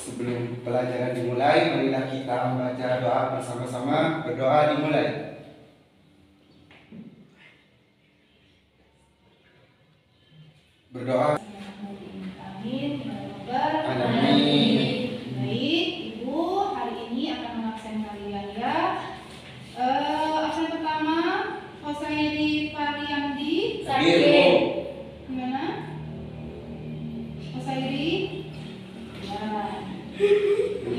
Sebelum pelajaran dimulai, marilah kita membaca doa bersama-sama. Berdoa dimulai. Berdoa. Amin. Amin. Baik, Ibu, hari ini akan mengabsen kalian ya. Absen pertama, Hosairi Pariandi. Hadir. Gimana? Hosairi? Ya.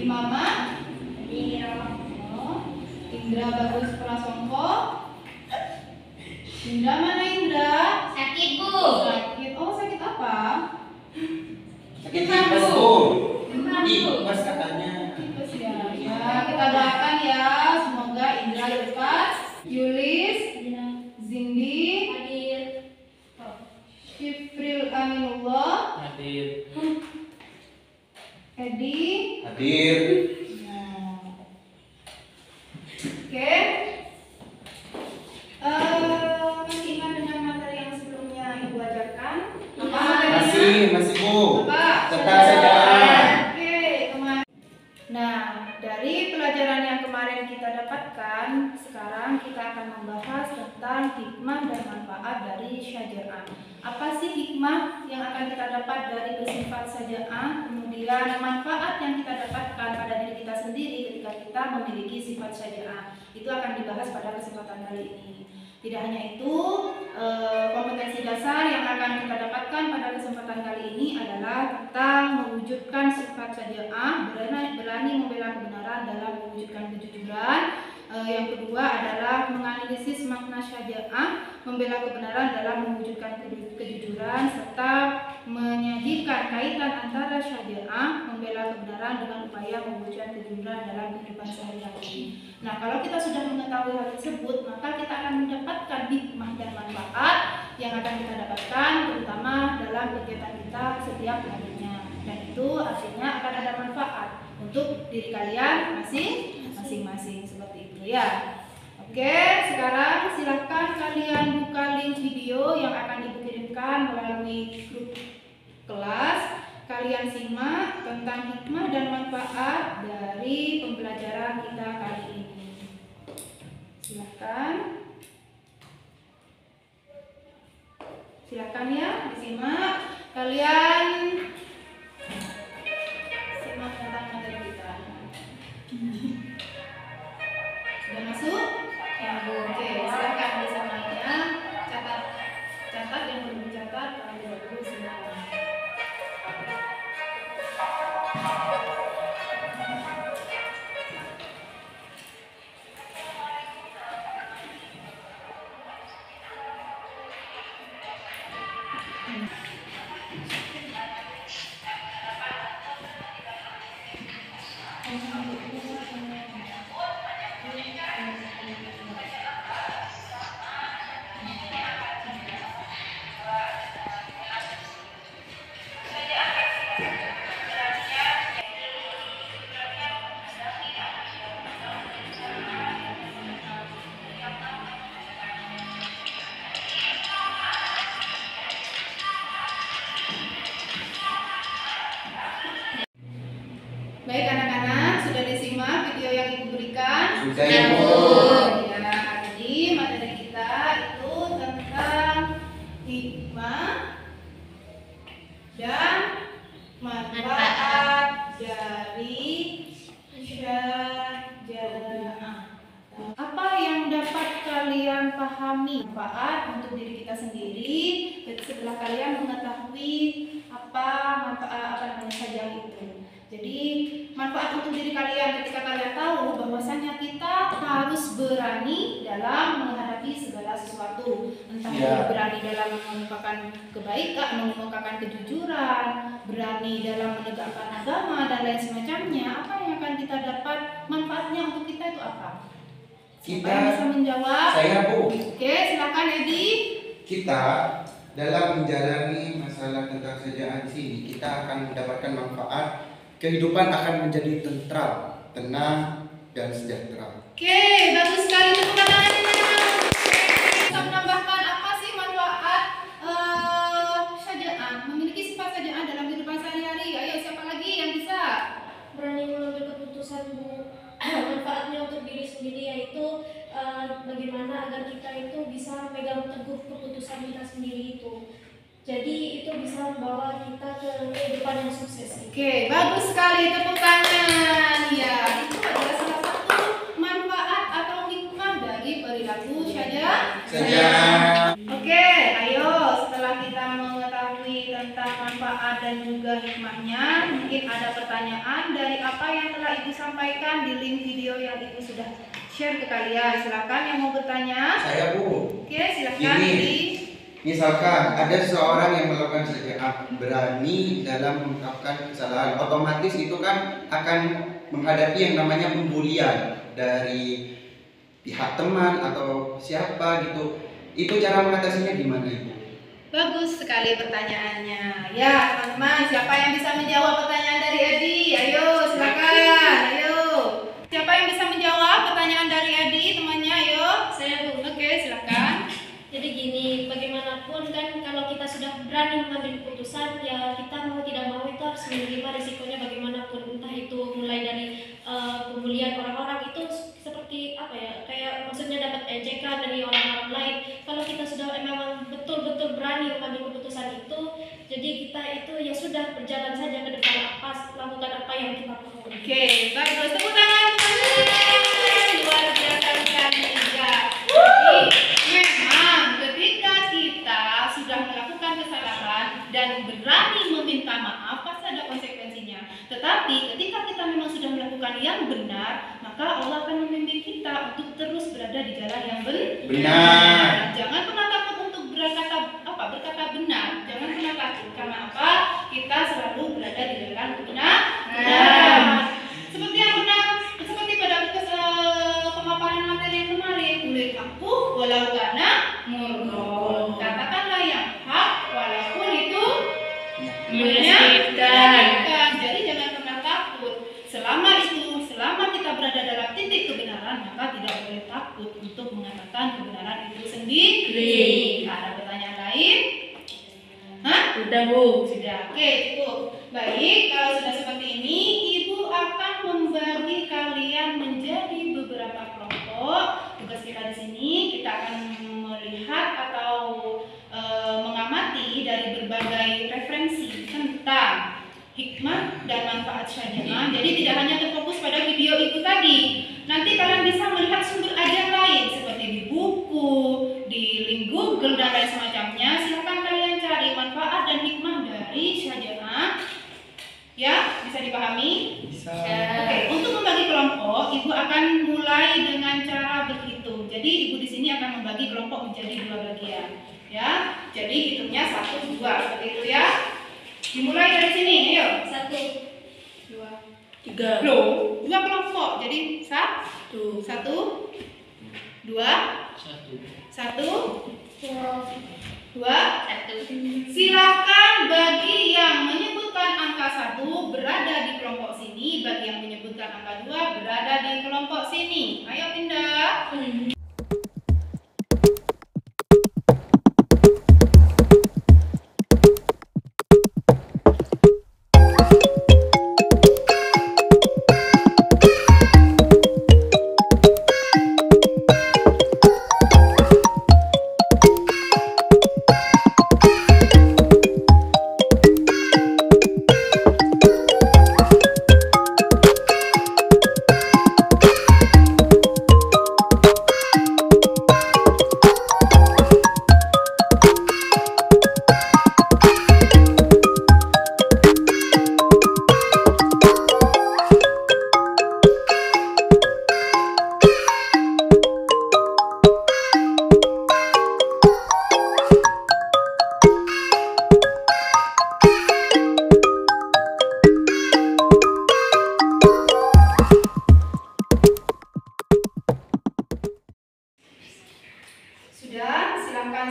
Imama? Oh. Indra Bagus Prasongko. Indra mana Indra? Sakit, Bu. Sakit. Oh, sakit apa? Sakit tipes, Bu. Tipes katanya. Tipes ya. Ya, kita doakan ya. Semoga Indra lepas. Yulis, Zindi, Hadir. Syifril Aminullah, Hadir. Edi. Hadir. Nah. Oke. Masih ingat dengan materi yang sebelumnya Ibu ajarkan? Apa materinya? Masih Bu. Apa? Tentang sejarah. Oke, kemarin. Nah, dari pelajaran yang kemarin kita dapatkan, sekarang kita akan membahas tentang hikmah dan manfaat dari syajaah. Apa sih hikmah yang akan kita dapat dari bersifat syajaah? Kemudian manfaat yang kita dapatkan pada diri kita sendiri ketika kita memiliki sifat syajaah. Itu akan dibahas pada kesempatan kali ini. Tidak hanya itu, kompetensi dasar yang akan kita dapatkan pada kesempatan kali ini adalah tentang mewujudkan sifat syajaah, berani membela kebenaran dalam mewujudkan kejujuran. Yang kedua adalah menganalisis makna syajaah, membela kebenaran dalam mewujudkan kejujuran, serta menyajikan kaitan antara syajaah, membela kebenaran dengan upaya mewujudkan kejujuran dalam kehidupan sehari-hari. Nah, kalau kita sudah mengetahui hal tersebut, maka kita akan mendapatkan hikmah dan manfaat yang akan kita dapatkan terutama dalam kegiatan kita setiap harinya. Dan itu artinya akan ada manfaat untuk diri kalian masing-masing seperti itu ya. Oke, sekarang silakan kalian buka link video yang akan Ibu kirimkan melalui grup kelas. Kalian simak tentang hikmah dan manfaat dari pembelajaran kita kali ini. Silakan ya, disimak. Kalian simak tentang materi kita. Sudah masuk? Ya, oke, silakan disamanya. Catat yang belum dicatat, kalau dulu silakan. Sudah Ibu. Ya, jadi materi kita itu tentang hikmah dan manfaat dari syajarah. Apa yang dapat kalian pahami manfaat untuk diri kita sendiri setelah kalian mengetahui apa namanya syajarah itu? Jadi manfaat untuk diri kalian ketika kalian tahu bahwasanya kita harus berani dalam menghadapi segala sesuatu, entah itu berani dalam mengungkapkan kebaikan, mengungkapkan kejujuran, berani dalam menegakkan agama dan lain semacamnya. Apa yang akan kita dapat manfaatnya untuk kita itu apa? Siapa yang bisa menjawab? Saya Bu. Oke, silakan Edi. Kita dalam menjalani masalah tentang syajarah ini kita akan mendapatkan manfaat. Kehidupan akan menjadi tentram, tenang, dan sejahtera. Oke, bagus sekali tepuk tangannya. Bisa menambahkan apa sih manfaat syajarah? Memiliki sifat syajarah dalam kehidupan sehari-hari. Ayo, siapa lagi yang bisa? Berani mengambil keputusan, Bu. Manfaatnya untuk diri sendiri yaitu bagaimana agar kita itu bisa memegang teguh keputusan kita sendiri itu. Jadi itu bisa membawa kita ke kehidupan yang sukses. Oke, bagus sekali tepuk tangan. Ya, itu adalah salah satu manfaat atau hikmah dari perilaku syajarah. Oke, ayo setelah kita mengetahui tentang manfaat dan juga hikmahnya, mungkin ada pertanyaan dari apa yang telah Ibu sampaikan di link video yang Ibu sudah share ke kalian. Silakan yang mau bertanya. Saya Bu. Oke, silakan. Misalkan ada seseorang yang melakukan syajarah, berani dalam mengungkapkan kesalahan, otomatis itu kan akan menghadapi yang namanya pembulian dari pihak teman atau siapa gitu. Itu cara mengatasinya gimana Ibu? Bagus sekali pertanyaannya. Ya, teman-teman, siapa yang bisa menjawab pertanyaan dari Edi? Ayo, silakan. Ayo. Siapa yang bisa menjawab pertanyaan dari Edi, temannya? Ayo. Saya, Bu. Oke, silakan. Jadi gini, bagaimanapun kan kalau kita sudah berani mengambil keputusan, ya kita mau tidak mau itu harus menerima risikonya bagaimanapun. Entah itu mulai dari pembulian orang-orang itu seperti apa ya, kayak maksudnya dapat ejekan dari orang-orang lain. Kalau kita sudah memang betul-betul berani mengambil keputusan itu, jadi kita itu ya sudah berjalan saja ke depan, lakukan apa yang kita mau. Oke, bagus. Tepuk tangan, teman-teman. Luar biasa sekali. Ya. Jadi, memang ketika kita sudah melakukan kesalahan dan berani meminta maaf, pasti ada konsekuensinya. Tetapi ketika kita memang sudah melakukan yang benar, maka Allah akan membimbing kita untuk terus berada di jalan yang benar. Jangan pernah takut untuk berkata benar. Jangan pernah takut. Karena apa? Kita selalu berada di jalan kebenaran. Seperti pada pemaparan materi yang kemarin, kulit aku walau karena murni. Katakanlah yang hak walaupun itu menyakitkan. Jadi jangan pernah takut. Selama kita berada dalam titik kebenaran, maka tidak boleh takut untuk mengatakan kebenaran itu sendiri. Ada pertanyaan lain? Hah? Sudah, Bu. Sudah. Oke, cukup. Baik, kalau sudah seperti ini, Ibu akan membagi kalian menjadi beberapa kelompok. Tugas kita di sini, kita akan melihat atau mengamati dari berbagai referensi tentang hikmah dan manfaat syajarah. Jadi tidak hanya terfokus pada video Ibu tadi. Nanti kalian bisa melihat sumber ajar lain seperti di buku, di link Google dan lain semacamnya. Silakan kalian cari manfaat dan hikmah dari syajarah. Ya, bisa dipahami? Bisa. Oke, untuk membagi kelompok, Ibu akan mulai dengan cara berhitung. Jadi Ibu di sini akan membagi kelompok menjadi 2 bagian. Ya, jadi hitungnya 1, 2 seperti itu ya. Dimulai dari sini, ayo. 1, 2, 3. Loh, 2 kelompok. Jadi 1, 2, 1, 2, 1. Silakan bagi yang menyebutkan angka 1 berada di kelompok sini, bagi yang menyebutkan angka 2 berada di kelompok sini. Ayo pindah.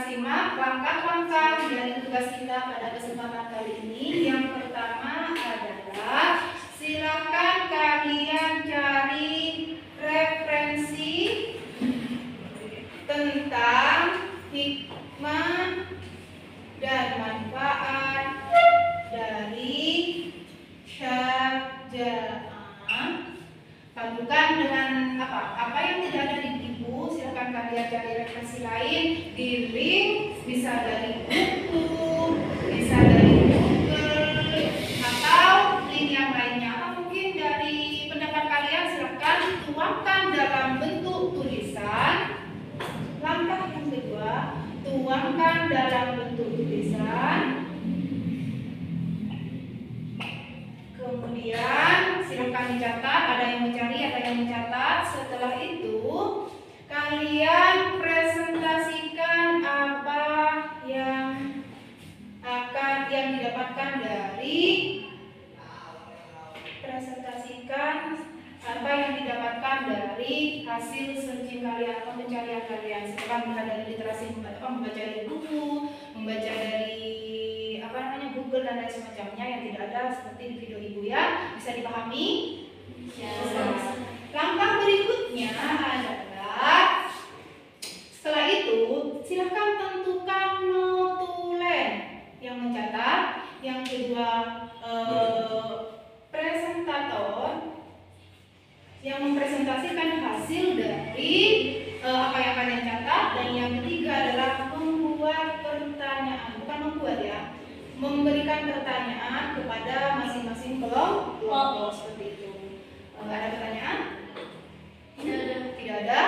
simak langkah-langkah dari tugas kita pada kesempatan kali ini. Yang pertama adalah silakan kalian cari referensi tentang hikmah dan manfaat dari syajarah. Padukan dengan apa yang tidak ada di buku, silakan kalian cari referensi lain di link, bisa dari buku, bisa dari Google, atau link yang lainnya, atau mungkin dari pendapat kalian. Silakan tuangkan dalam bentuk tulisan. Langkah yang kedua, tuangkan dalam bentuk tulisan. Kemudian silakan dicatat, ada yang mencari, ada yang mencatat. Setelah itu kalian presentasikan apa yang didapatkan dari hasil searching kalian atau pencarian kalian. Silakan melihat dari literasi, membaca dari buku, membaca dari Google dan lain semacamnya yang tidak ada seperti di video ibu ya. Bisa dipahami? Ya. Langkah berikutnya adalah setelah itu silakan tentukan notulen yang mencatat, yang kedua presentator yang mempresentasikan hasil dari apa yang kalian catat, dan yang ketiga adalah membuat pertanyaan, bukan membuat ya, memberikan pertanyaan kepada masing-masing kelompok seperti itu. Ada pertanyaan? Tidak ada.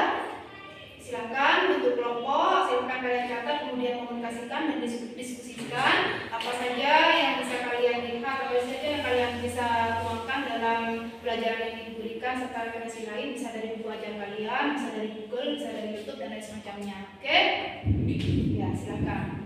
Silakan bentuk kelompok, silakan kalian catat, kemudian komunikasikan dan diskusikan apa saja yang bisa kalian lihat, apa saja yang kalian bisa tuangkan dalam pelajaran yang diberikan, serta referensi lain, bisa dari buku ajar kalian, bisa dari Google, bisa dari YouTube dan lain semacamnya. Oke? Ya, silakan.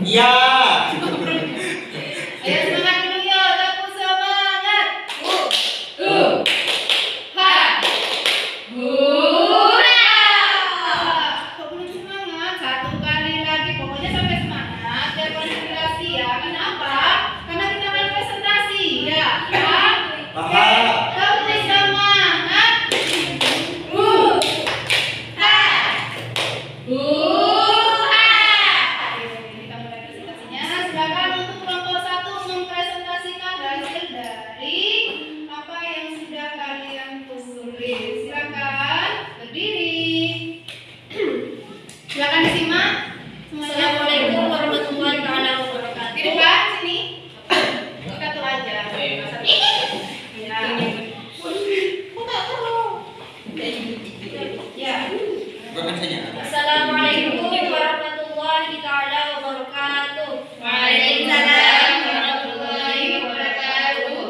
Iya. Ayo semangat dulu yuk, tepuk semangat. Kok belum semangat? Satu kali lagi, pokoknya sampai semangat. Biar konsentrasi ya. Kenapa? Karena kita akan presentasi ya. Oke, tepuk semangat. Kita mulai presentasinya. Silakan untuk kelompok 1 mempresentasikan hasil dari apa yang sudah kalian tulis. Silakan berdiri. Silakan disimak. Assalamualaikum warahmatullahi wabarakatuh. Di depan sini. Kita tuh aja. Ya. Ya. Bukan saja. Assalamualaikum warahmatullahi taala wabarakatuh. Waalaikumsalam warahmatullahi wabarakatuh.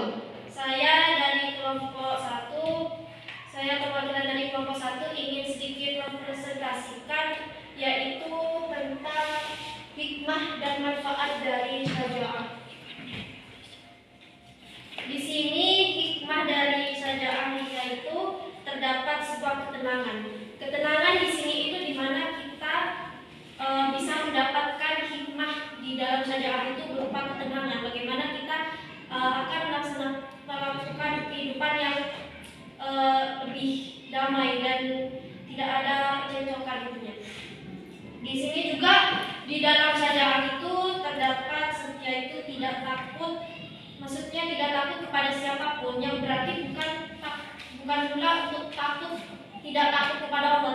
Saya dari kelompok 1. Saya perwakilan dari kelompok 1 ingin sedikit mempresentasikan yaitu tentang hikmah dan manfaat dari syaja'ah. Di sini hikmah dari syaja'ah yaitu terdapat sebuah ketenangan. Ketenangan di sini itu di mana kita bisa mendapatkan hikmah di dalam syaja'ah itu berupa ketenangan. Bagaimana kita akan melakukan kehidupan yang lebih damai dan tidak ada cekcokan itunya. Di sini juga di dalam syaja'ah itu terdapat yaitu tidak takut, maksudnya tidak takut kepada siapapun, yang berarti bukan pula untuk tidak takut kepada Allah,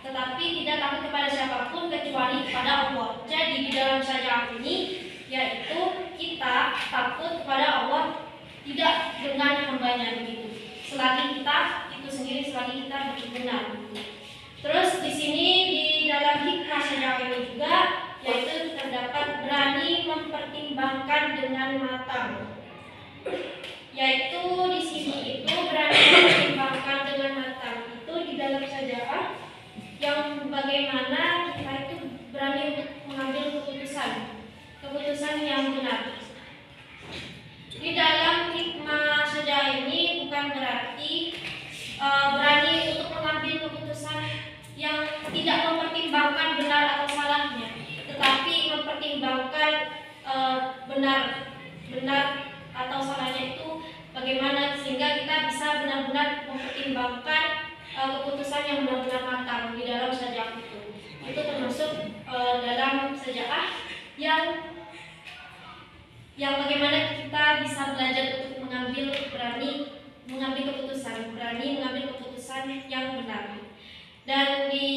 tetapi tidak takut kepada siapapun kecuali kepada Allah. Jadi di dalam syaja'ah ini yaitu kita takut kepada Allah tidak dengan hambanya begitu. Selagi kita itu sendiri, selagi kita benar. Terus di sini di dalam hikmah syaja'ah ini juga yaitu terdapat berani mempertimbangkan dengan matang. Yaitu di sini itu berani mempertimbangkan dengan matang itu di dalam syaja'ah yang bagaimana kita itu berani untuk mengambil keputusan yang benar. Di dalam hikmah syaja'ah ini bukan berarti berani untuk mengambil keputusan yang tidak mempertimbangkan benar atau salahnya, tetapi mempertimbangkan benar atau salahnya itu bagaimana sehingga kita bisa benar-benar mempertimbangkan keputusan yang benar-benar matang di dalam syaja'ah itu. Itu termasuk dalam syaja'ah yang bagaimana kita bisa belajar untuk berani mengambil keputusan yang benar. Dan di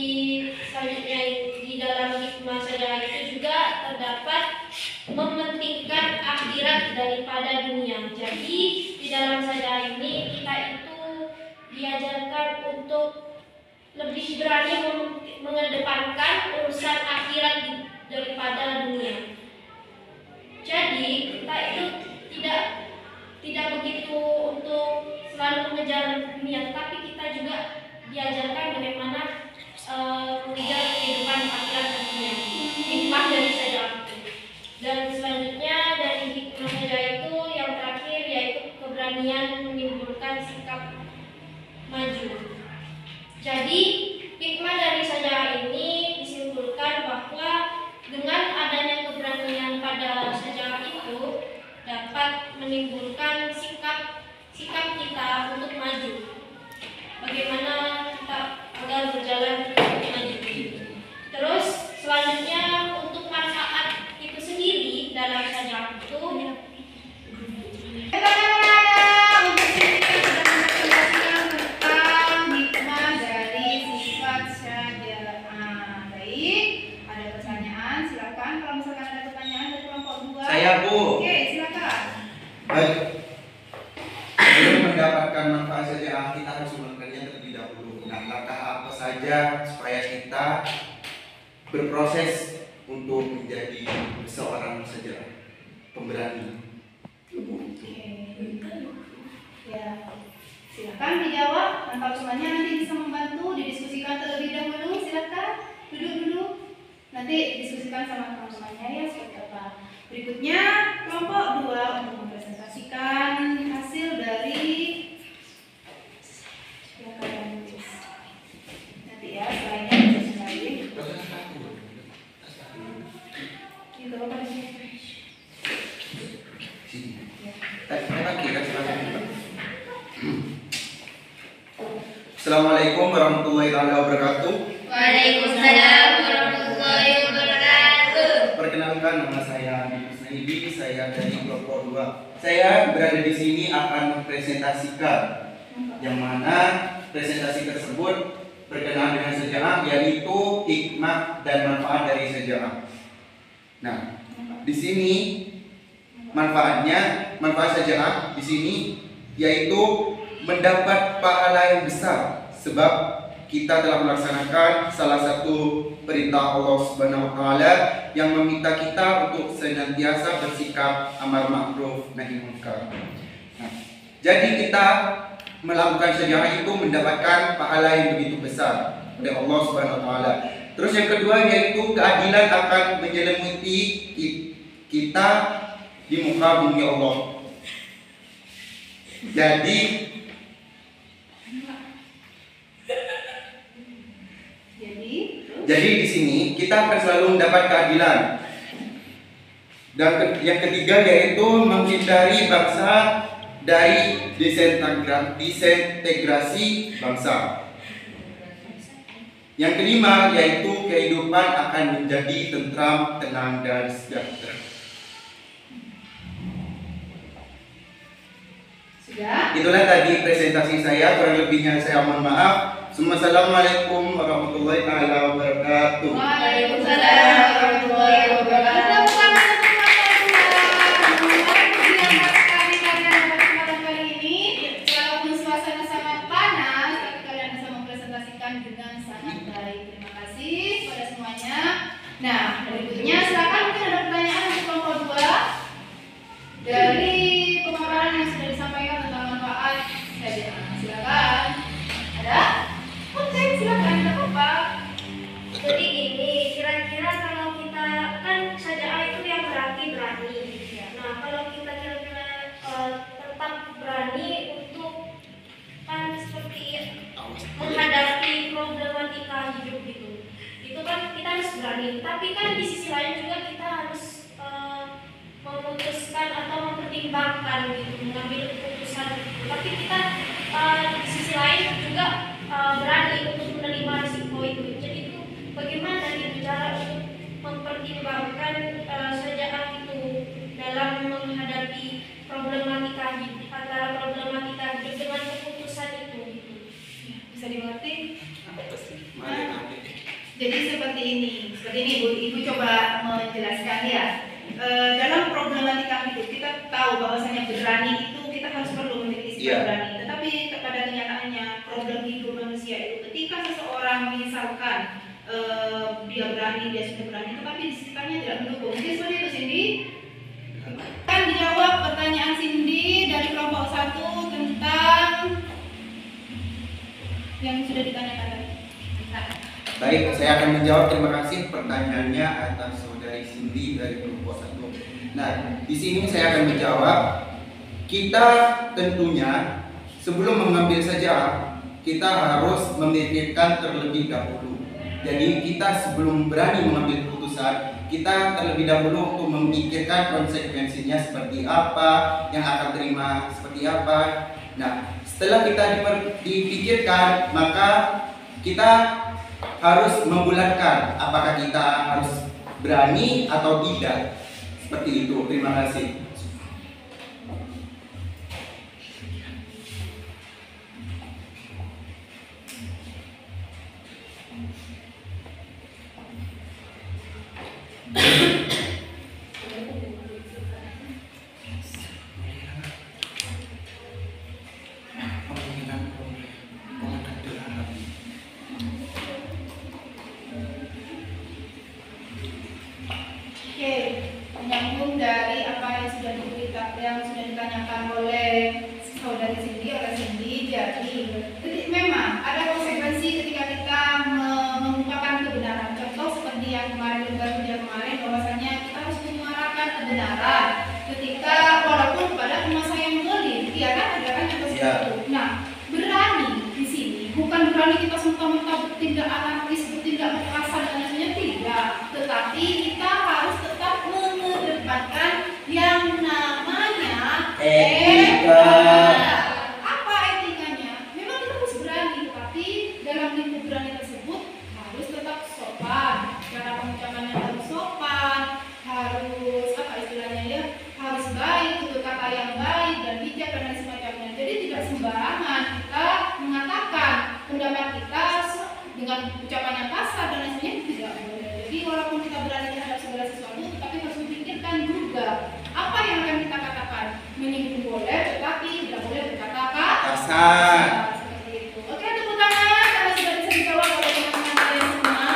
selanjutnya di dalam hikmah syaja'ah itu juga terdapat mementingkan akhirat daripada dunia. Jadi di dalam syaja'ah ini kita itu diajarkan untuk lebih berani mengedepankan urusan akhirat daripada dunia. Jadi kita itu tidak begitu untuk selalu mengejar dunia, tapi kita juga diajarkan bagaimana mengejar kehidupan akhirat dan dunia. Hikmah dari syaja'ah itu. Dan selanjutnya dari hikmah syaja'ah itu yang terakhir yaitu keberanian menimbulkan sikap maju. Jadi hikmah dari syaja'ah ini disimpulkan bahwa dengan adanya keberanian pada syaja'ah itu dapat menimbulkan sikap kita untuk maju. Bagaimana kita agar berjalan maju. Terus selanjutnya untuk manfaat itu sendiri dalam syaja'ah itu Saya, Bu. Oke, silakan. Baik. Sebelum mendapatkan manfaat syaja'ah, kita harus melakukannya terlebih dahulu. Nah, langkah apa saja supaya kita berproses untuk menjadi seorang syaja'ah, pemberani? Ya, silakan dijawab. Tanpa semuanya nanti bisa membantu didiskusikan terlebih dahulu. Silakan duduk dulu. nanti diskusikan sama teman-temannya ya seperti apa. Berikutnya kelompok 2 untuk mempresentasikan hasil dari yang kalian tulis. Nanti ya selainnya bisa lain. Itu apa sih? Assalamualaikum warahmatullahi wabarakatuh. Waalaikumsalam warahmatullahi wabarakatuh. Perkenalkan, nama saya Andi Kusnaidi, saya dari kelompok 2. Saya berada di sini akan mempresentasikan yang mana presentasi tersebut berkenaan dengan sejarah, yaitu hikmah dan manfaat dari sejarah. Nah, di sini manfaat sejarah di sini yaitu mendapat pahala yang besar, sebab kita telah melaksanakan salah satu perintah Allah Subhanahu wa taala yang meminta kita untuk senantiasa bersikap amar ma'ruf nahi munkar. Nah, jadi kita melakukan sejarah itu mendapatkan pahala yang begitu besar oleh Allah Subhanahu wa taala. Terus yang kedua yaitu keadilan akan menyelimuti kita di muka bumi Allah. Jadi di sini kita akan selalu mendapat keadilan. Dan yang ketiga yaitu menghindari bangsa dari disintegrasi bangsa. Yang kelima yaitu kehidupan akan menjadi tentram, tenang, dan sejahtera. Itulah tadi presentasi saya, kurang lebihnya saya mohon maaf. Assalamualaikum warahmatullahi wabarakatuh. Waalaikumsalam warahmatullahi wabarakatuh. Kali ini, walaupun suasana sangat panas, tapi kalian bisa mempresentasikan dengan sangat baik. Terima kasih kepada semuanya. Nah, berikutnya silakan mungkin ada pertanyaan untuk kelompok 2 dari pemaparan yang sudah disampaikan tentang manfaat sejarah. Silakan. Ada? Oke, silakan. Tidak apa-apa. Jadi gini, kira-kira kalau kita kan sejarah itu yang berarti berani. Nah, kalau kita kira-kira tetap berani untuk kan seperti menghadapi problematika hidup itu kan kita harus berani. Tapi kan di sisi lain juga kita harus memutuskan atau mempertimbangkan mengambil keputusan. Tapi kita di sisi lain juga berani untuk menerima risiko itu. Jadi itu bagaimana cara untuk mempertimbangkan sejarah itu dalam menghadapi problematika hidup, antara problematika hidup dengan keputusan itu. Bisa dimengerti? Jadi seperti ini Ibu coba menjelaskan ya. Dalam problematika hidup kita tahu bahwasanya berani itu kita harus perlu memiliki sifat berani. Tetapi pada kenyataannya problem hidup manusia itu ketika seseorang misalkan dia sudah berani, tetapi di sekitarnya tidak mendukung. Mungkin seperti itu Cindy. Kan dijawab pertanyaan Cindy dari kelompok 1 tentang yang sudah ditanyakan tadi. Baik, saya akan menjawab. Terima kasih pertanyaannya atas saudari Cindy dari kelompok 1. Nah, di sini saya akan menjawab. Kita tentunya sebelum mengambil sejarah, kita harus memikirkan terlebih dahulu. Jadi kita sebelum berani mengambil keputusan, kita terlebih dahulu untuk memikirkan konsekuensinya seperti apa, yang akan terima seperti apa. Nah, setelah kita dipikirkan, maka kita harus membulatkan apakah kita harus berani atau tidak. Seperti itu. Terima kasih. Menyambung dari apa yang sudah ditanyakan oleh saudari Cindy, jadi memang ada konsekuensi ketika kita mengungkapkan kebenaran. Contoh seperti yang kemarin serta-merta bertindak anarkis, bertindak kekerasan dan lain-lainnya, tidak. Tetapi kita harus tetap mengedepankan yang namanya Etika. Apa etikanya? Memang kita harus berani, tapi dalam lingkup berani tersebut harus tetap sopan. Cara pengucapannya harus sopan, harus apa istilahnya ya, harus baik, tutur kata yang baik dan bijak dan lain semacamnya. Jadi tidak sembarangan kita mengatakan pendapat kita dengan ucapan yang kasar dan lain sebagainya, tidak boleh. Jadi walaupun kita berani terhadap segala sesuatu, tetapi harus memikirkan juga apa yang akan kita katakan. Menyinggung boleh, tetapi tidak boleh berkata Kasar. seperti itu. Oke, tepuk tangan karena sudah bisa dijawab oleh teman-teman kalian semua.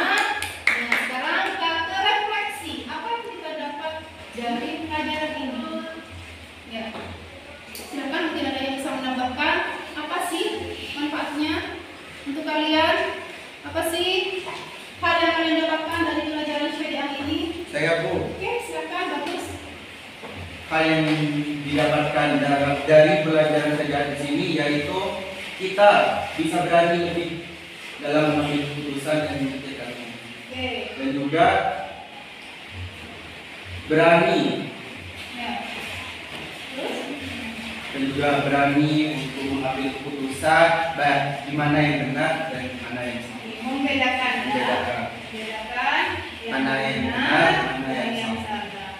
Nah, sekarang kita ke refleksi. Apa yang kita dapat dari pelajaran ini? Ya, silakan mungkin ada yang bisa menambahkan. Apa sih manfaatnya untuk kalian? Apa sih hal yang kalian dapatkan dari pelajaran syariah ini? Saya Bu, Oke, silakan, bagus. hal yang didapatkan dari pelajaran syariah di sini yaitu kita bisa berani lebih dalam mengambil keputusan dan memikirkannya, Oke, dan juga berani ya. Terus? dan juga berani untuk mengambil keputusan baik di mana yang benar dan mana yang salah. Membedakan ya. Membedakan. Membedakan Mana yang benar, mana dan yang salah.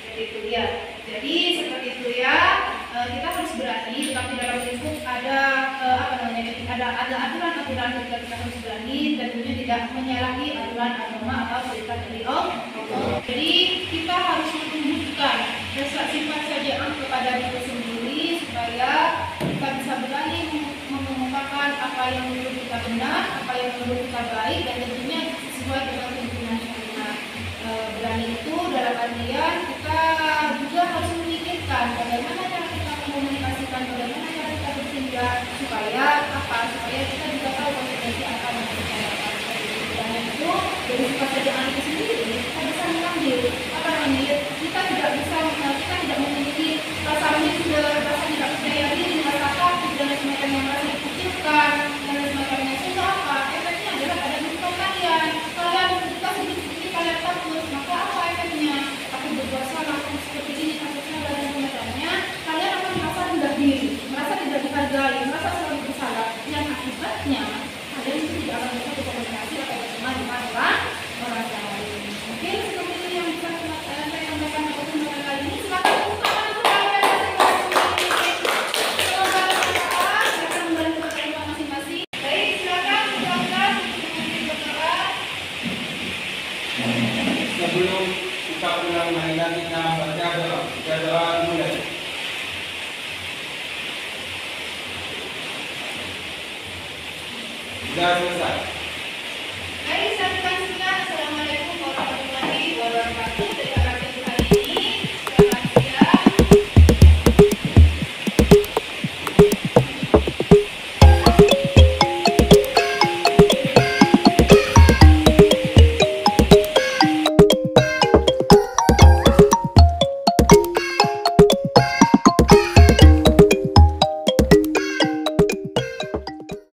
Jadi itu ya. Jadi seperti itu ya. Kita harus berani, tetapi dalam lingkup ada ada aturan-aturan ketika kita harus berani, tentunya tidak menyalahi aturan agama atau perintah dari Allah. Jadi kita harus menunjukkan rasa sifat syaja'ah kepada diri sendiri supaya kita bisa berani mengungkapkan apa yang menurut kita benar, apa yang menurut kita baik, dan tentunya sesuai dengan tuntunan syariat. Berani itu dalam artian kita juga harus memikirkan bagaimana cara kita mengkomunikasikan, bagaimana cara kita bertindak supaya apa? Supaya kita juga tahu konsekuensi apa yang kita lakukan. Dan itu dari sifat syaja'ah itu sendiri kita bisa mengambil apa namanya ya, kita tidak memiliki rasa minder, rasa tidak percaya diri, rasa takut dan semacamnya, merasa dikucilkan dan semacamnya. Sehingga apa? Efeknya adalah pada kehidupan kalian. Kalian ketika sedikit kalian takut, maka apa efeknya? Aku berbuat salah, aku seperti ini, kasusnya dan semacamnya. Kalian akan merasa rendah diri, merasa tidak dihargai, merasa selalu bersalah. Yang akibatnya kalian itu tidak akan bisa berkomunikasi atau berteman dengan orang lain. Mungkin seperti itu yang bisa saya sampaikan pada kesempatan kali ini. Silakan tepuk tangan untuk kalian masing-masing. Semoga bermanfaat. Silakan kembali ke tempat masing-masing. Baik, silakan silakan berdoa. Sebelum kita pulang mainan kita baca doa mulai. Sudah selesai.